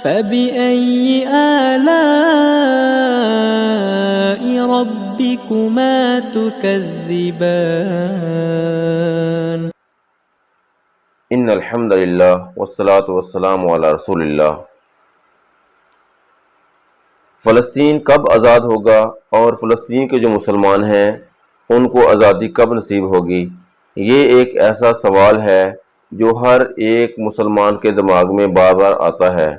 فبأي آلاء ربكما تكذبان ان الحمد للہ والصلاة والسلام علی رسول اللہ۔ فلسطین کب آزاد ہوگا اور فلسطین کے جو مسلمان ہیں ان کو آزادی کب نصیب ہوگی؟ یہ ایک ایسا سوال ہے جو ہر ایک مسلمان کے دماغ میں بار بار آتا ہے۔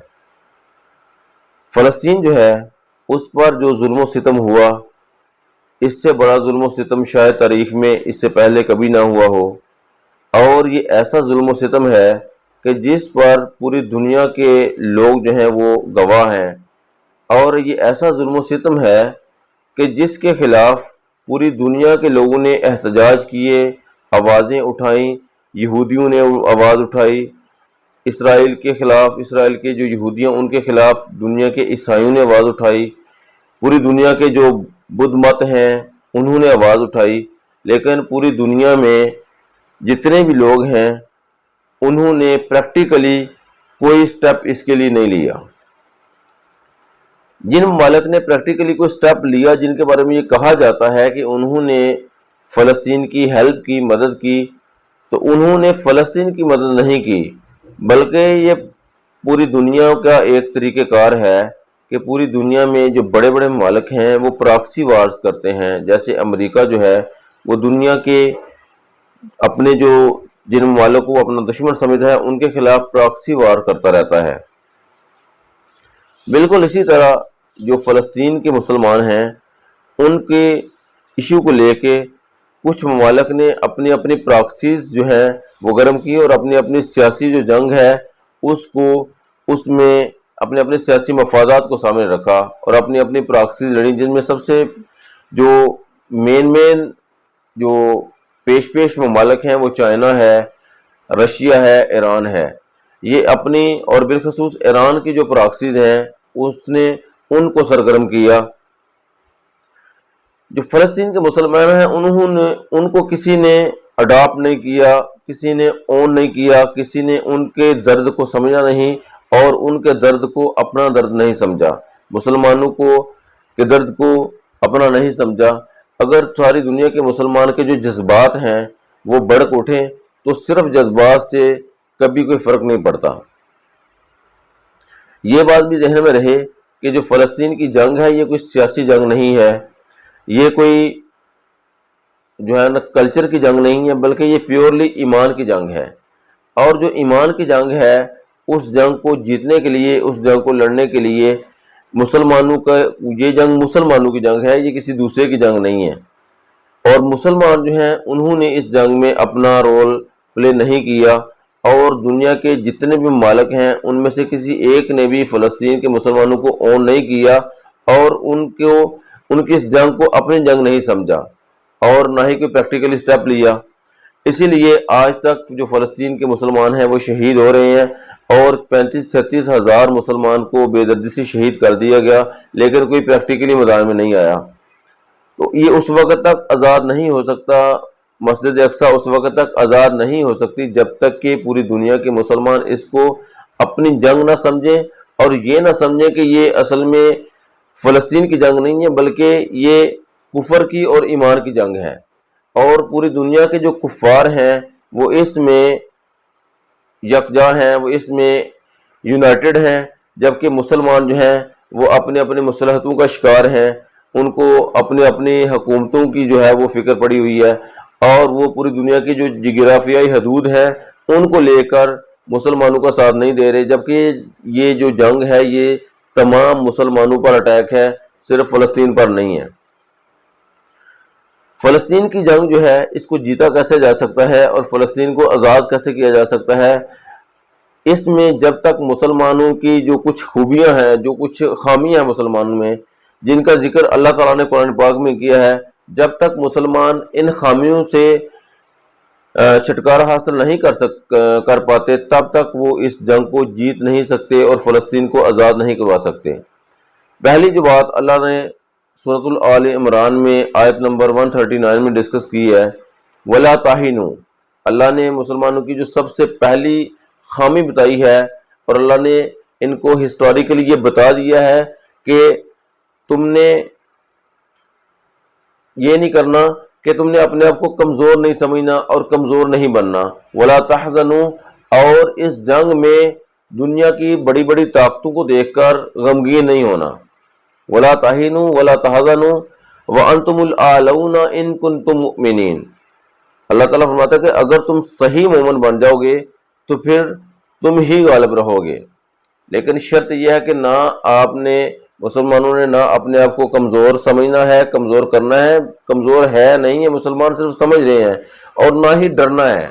فلسطین جو ہے اس پر جو ظلم و ستم ہوا، اس سے بڑا ظلم و ستم شاید تاریخ میں اس سے پہلے کبھی نہ ہوا ہو، اور یہ ایسا ظلم و ستم ہے کہ جس پر پوری دنیا کے لوگ جو ہیں وہ گواہ ہیں، اور یہ ایسا ظلم و ستم ہے کہ جس کے خلاف پوری دنیا کے لوگوں نے احتجاج کیے، آوازیں اٹھائیں، یہودیوں نے آواز اٹھائی اسرائیل کے خلاف، اسرائیل کے جو یہودیاں ان کے خلاف دنیا کے عیسائیوں نے آواز اٹھائی، پوری دنیا کے جو بدھ مت ہیں انہوں نے آواز اٹھائی، لیکن پوری دنیا میں جتنے بھی لوگ ہیں انہوں نے پریکٹیکلی کوئی سٹیپ اس کے لیے نہیں لیا۔ جن ممالک نے پریکٹیکلی کوئی سٹیپ لیا، جن کے بارے میں یہ کہا جاتا ہے کہ انہوں نے فلسطین کی ہیلپ کی، مدد کی، تو انہوں نے فلسطین کی مدد نہیں کی، بلکہ یہ پوری دنیا کا ایک طریقہ کار ہے کہ پوری دنیا میں جو بڑے بڑے ممالک ہیں وہ پراکسی وارز کرتے ہیں۔ جیسے امریکہ جو ہے وہ دنیا کے اپنے جو جن ممالک کو اپنا دشمن سمجھتا ہے ان کے خلاف پراکسی وار کرتا رہتا ہے۔ بالکل اسی طرح جو فلسطین کے مسلمان ہیں ان کے ایشو کو لے کے کچھ ممالک نے اپنی اپنی پراکسیز جو ہیں وہ گرم کی، اور اپنی اپنی سیاسی جو جنگ ہے اس میں اپنے اپنے سیاسی مفادات کو سامنے رکھا اور اپنی اپنی پراکسیز لڑی، جن میں سب سے جو مین جو پیش ممالک ہیں وہ چائنا ہے، رشیا ہے، ایران ہے۔ یہ اپنی اور بالخصوص ایران کی جو پراکسیز ہیں اس نے ان کو سرگرم کیا۔ جو فلسطین کے مسلمان ہیں ان کو کسی نے اڈاپٹ نہیں کیا، کسی نے اون نہیں کیا، کسی نے ان کے درد کو سمجھا نہیں اور ان کے درد کو اپنا درد نہیں سمجھا، مسلمانوں کے درد کو اپنا نہیں سمجھا۔ اگر ساری دنیا کے مسلمان کے جو جذبات ہیں وہ بڑک اٹھیں تو صرف جذبات سے کبھی کوئی فرق نہیں پڑتا۔ یہ بات بھی ذہن میں رہے کہ جو فلسطین کی جنگ ہے یہ کوئی سیاسی جنگ نہیں ہے، یہ کوئی جو ہے نا کلچر کی جنگ نہیں ہے، بلکہ یہ پیورلی ایمان کی جنگ ہے۔ اور جو ایمان کی جنگ ہے اس جنگ کو جیتنے کے لیے، اس جنگ کو لڑنے کے لیے یہ جنگ مسلمانوں کی جنگ ہے، یہ کسی دوسرے کی جنگ نہیں ہے۔ اور مسلمان جو ہیں انہوں نے اس جنگ میں اپنا رول پلے نہیں کیا، اور دنیا کے جتنے بھی ممالک ہیں ان میں سے کسی ایک نے بھی فلسطین کے مسلمانوں کو اون نہیں کیا، اور ان کی اس جنگ کو اپنی جنگ نہیں سمجھا، اور نہ ہی کوئی پریکٹیکلی سٹیپ لیا۔ اسی لیے آج تک جو فلسطین کے مسلمان ہیں وہ شہید ہو رہے ہیں، اور 35-36 ہزار مسلمان کو بے دردی سے شہید کر دیا گیا، لیکن کوئی پریکٹیکلی میدان میں نہیں آیا۔ تو یہ اس وقت تک آزاد نہیں ہو سکتا، مسجد اقصیٰ اس وقت تک آزاد نہیں ہو سکتی جب تک کہ پوری دنیا کے مسلمان اس کو اپنی جنگ نہ سمجھیں، اور یہ نہ سمجھیں کہ یہ اصل میں فلسطین کی جنگ نہیں ہے بلکہ یہ کفر کی اور ایمان کی جنگ ہے، اور پوری دنیا کے جو کفار ہیں وہ اس میں یکجا ہیں، وہ اس میں یونائٹڈ ہیں، جبکہ مسلمان جو ہیں وہ اپنے اپنے مصلحتوں کا شکار ہیں، ان کو اپنی اپنی حکومتوں کی جو ہے وہ فکر پڑی ہوئی ہے، اور وہ پوری دنیا کی جو جغرافیائی حدود ہیں ان کو لے کر مسلمانوں کا ساتھ نہیں دے رہے، جبکہ یہ جو جنگ ہے یہ تمام مسلمانوں پر اٹیک ہے، صرف فلسطین پر نہیں ہے۔ فلسطین کی جنگ جو ہے اس کو جیتا کیسے جا سکتا ہے اور فلسطین کو آزاد کیسے کیا جا سکتا ہے؟ اس میں جب تک مسلمانوں کی جو کچھ خوبیاں ہیں، جو کچھ خامیاں ہیں مسلمانوں میں، جن کا ذکر اللہ تعالیٰ نے قرآن پاک میں کیا ہے، جب تک مسلمان ان خامیوں سے چھٹکارا حاصل نہیں کر پاتے، تب تک وہ اس جنگ کو جیت نہیں سکتے اور فلسطین کو آزاد نہیں کروا سکتے۔ پہلی جو بات اللہ نے سورۃ آل عمران میں آیت نمبر 139 میں ڈسکس کی ہے، وَلَا تَهِنُوا، اللہ نے مسلمانوں کی جو سب سے پہلی خامی بتائی ہے، اور اللہ نے ان کو ہسٹوریکلی یہ بتا دیا ہے کہ تم نے یہ نہیں کرنا کہ تم نے اپنے آپ کو کمزور نہیں سمجھنا اور کمزور نہیں بننا. ولا تحزنوا، اور اس جنگ میں دنیا کی بڑی بڑی طاقتوں کو دیکھ کر غمگین نہیں ہونا. ولا تہنوا ولا تحزنوا وانتم الاعلون ان کنتم مؤمنین. اللہ تعالیٰ فرماتا ہے کہ اگر تم صحیح مومن بن جاؤ گے تو پھر تم ہی غالب رہو گے. لیکن شرط یہ ہے کہ نہ آپ نے مسلمانوں نے نہ اپنے آپ کو کمزور سمجھنا ہے، کمزور کرنا ہے. کمزور ہے نہیں ہے، مسلمان صرف سمجھ رہے ہیں، اور نہ ہی ڈرنا ہے.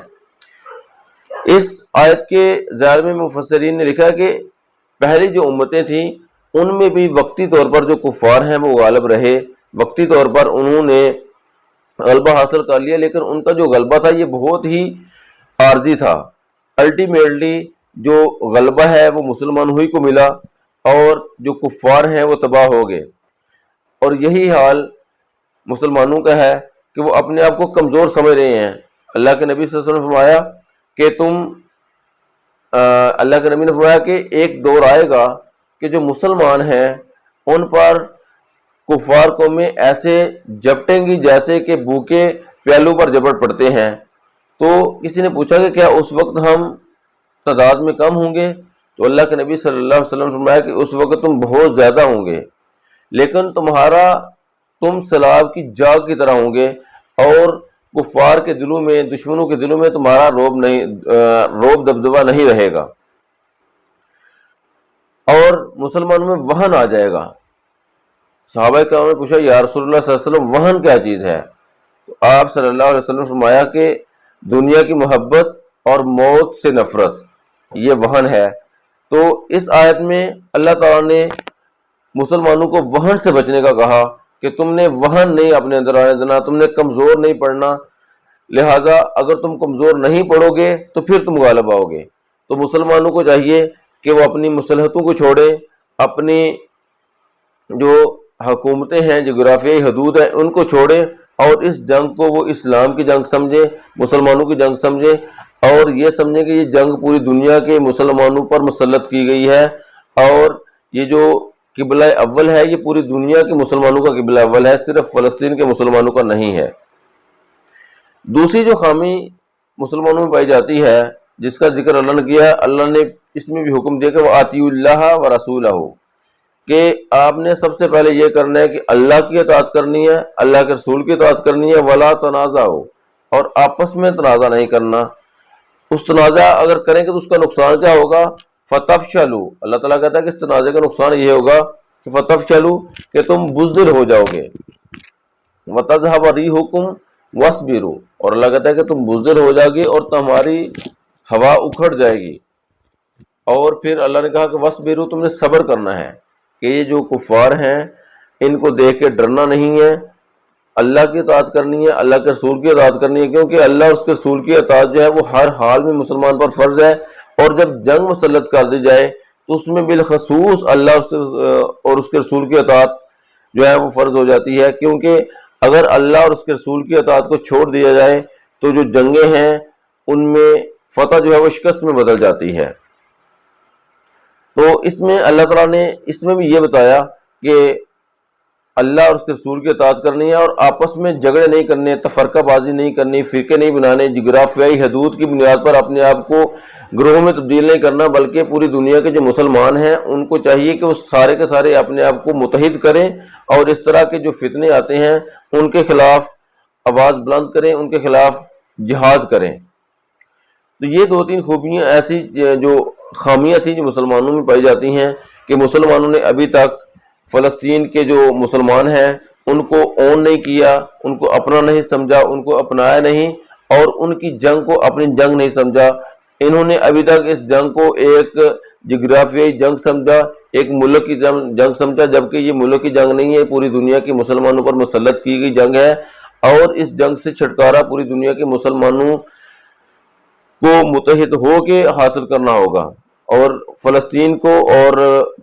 اس آیت کے ذیل میں مفسرین نے لکھا ہے کہ پہلی جو امتیں تھیں ان میں بھی وقتی طور پر جو کفار ہیں وہ غالب رہے، وقتی طور پر انہوں نے غلبہ حاصل کر لیا، لیکن ان کا جو غلبہ تھا یہ بہت ہی عارضی تھا. الٹیمیٹلی جو غلبہ ہے وہ مسلمانوں ہی کو ملا، اور جو کفار ہیں وہ تباہ ہو گئے. اور یہی حال مسلمانوں کا ہے کہ وہ اپنے آپ کو کمزور سمجھ رہے ہیں. اللہ کے نبی صلی اللہ علیہ وسلم نے فرمایا کہ اللہ کے نبی نے فرمایا کہ ایک دور آئے گا کہ جو مسلمان ہیں ان پر کفار قومیں ایسے جپٹیں گی جیسے کہ بھوکے پیالوں پر جبڑ پڑتے ہیں. تو کسی نے پوچھا کہ کیا اس وقت ہم تعداد میں کم ہوں گے؟ تو اللہ کے نبی صلی اللہ علیہ وسلم نے فرمایا کہ اس وقت تم بہت زیادہ ہوں گے، لیکن تم سیلاب کی جاگ کی طرح ہوں گے، اور کفار کے دلوں میں، دشمنوں کے دلوں میں تمہارا روب دبدبہ نہیں رہے گا، اور مسلمانوں میں وہن آ جائے گا. صحابہ کرام نے پوچھا یا رسول اللہ صلی اللہ علیہ وسلم وہن کیا چیز ہے؟ تو آپ صلی اللہ علیہ وسلم نے فرمایا کہ دنیا کی محبت اور موت سے نفرت، یہ وہن ہے. تو اس آیت میں اللہ تعالیٰ نے مسلمانوں کو وہن سے بچنے کا کہا کہ تم نے وہن نہیں اپنے اندر آنے دینا، تم نے کمزور نہیں پڑنا. لہٰذا اگر تم کمزور نہیں پڑو گے تو پھر تم غالب آؤ گے. تو مسلمانوں کو چاہیے کہ وہ اپنی مصلحتوں کو چھوڑیں، اپنی جو حکومتیں ہیں، جغرافیائی حدود ہیں، ان کو چھوڑیں، اور اس جنگ کو وہ اسلام کی جنگ سمجھیں، مسلمانوں کی جنگ سمجھیں، اور یہ سمجھیں کہ یہ جنگ پوری دنیا کے مسلمانوں پر مسلط کی گئی ہے، اور یہ جو قبلہ اول ہے یہ پوری دنیا کے مسلمانوں کا قبلہ اول ہے، صرف فلسطین کے مسلمانوں کا نہیں ہے. دوسری جو خامی مسلمانوں میں پائی جاتی ہے جس کا ذکر اللہ نے کیا ہے، اللہ نے اس میں بھی حکم دیا کہ وہ اطیعوا اللہ و رسولہ، کہ آپ نے سب سے پہلے یہ کرنا ہے کہ اللہ کی اطاعت کرنی ہے، اللہ کے رسول کی اطاعت کرنی ہے. ولا تنازعوا، اور آپس میں تنازع نہیں کرنا. اس تنازع اگر کریں گے تو اس کا نقصان کیا ہوگا؟ فتفشلوا، اللہ تعالیٰ کہتا ہے کہ اس تنازع کا نقصان یہ ہوگا کہ فتفشلوا، کہ تم بزدل ہو جاؤ گے. وتذهب ريحكم واصبروا، اور اللہ کہتا ہے کہ تم بزدل ہو جاؤ گے اور تمہاری ہوا اکھڑ جائے گی. اور پھر اللہ نے کہا کہ واصبروا، تم نے صبر کرنا ہے کہ یہ جو کفار ہیں ان کو دیکھ کے ڈرنا نہیں ہے، اللہ کی اطاعت کرنی ہے، اللہ کے رسول کی اطاعت کرنی ہے، کیونکہ اللہ اور اس کے رسول کی اطاعت جو ہے وہ ہر حال میں مسلمان پر فرض ہے. اور جب جنگ مسلط کر دی جائے تو اس میں بالخصوص اللہ اور اس کے رسول کی اطاعت جو ہے وہ فرض ہو جاتی ہے، کیونکہ اگر اللہ اور اس کے رسول کی اطاعت کو چھوڑ دیا جائے تو جو جنگیں ہیں ان میں فتح جو ہے وہ شکست میں بدل جاتی ہے. تو اس میں اللہ تعالیٰ نے اس میں بھی یہ بتایا کہ اللہ اور اس کے رسول کی اطاعت کرنی ہے، اور آپس میں جھگڑے نہیں کرنے، تفرقہ بازی نہیں کرنی، فرقے نہیں بنانے، جغرافیائی حدود کی بنیاد پر اپنے آپ کو گروہوں میں تبدیل نہیں کرنا، بلکہ پوری دنیا کے جو مسلمان ہیں ان کو چاہیے کہ وہ سارے کے سارے اپنے آپ کو متحد کریں، اور اس طرح کے جو فتنے آتے ہیں ان کے خلاف آواز بلند کریں، ان کے خلاف جہاد کریں. تو یہ دو تین خوبیاں ایسی جو خامیاں تھیں جو مسلمانوں میں پائی جاتی ہیں کہ مسلمانوں نے ابھی تک فلسطین کے جو مسلمان ہیں ان کو اون نہیں کیا، ان کو اپنا نہیں سمجھا، ان کو اپنایا نہیں، اور ان کی جنگ کو اپنی جنگ نہیں سمجھا. انہوں نے ابھی تک اس جنگ کو ایک جغرافیائی جنگ سمجھا، ایک ملک کی جنگ سمجھا، جبکہ یہ ملک کی جنگ نہیں ہے، پوری دنیا کے مسلمانوں پر مسلط کی گئی جنگ ہے. اور اس جنگ سے چھٹکارا پوری دنیا کے مسلمانوں کو متحد ہو کے حاصل کرنا ہوگا، اور فلسطین کو اور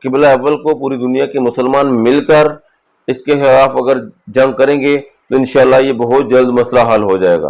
قبلہ اول کو پوری دنیا کے مسلمان مل کر اس کے خلاف اگر جنگ کریں گے تو انشاءاللہ یہ بہت جلد مسئلہ حل ہو جائے گا.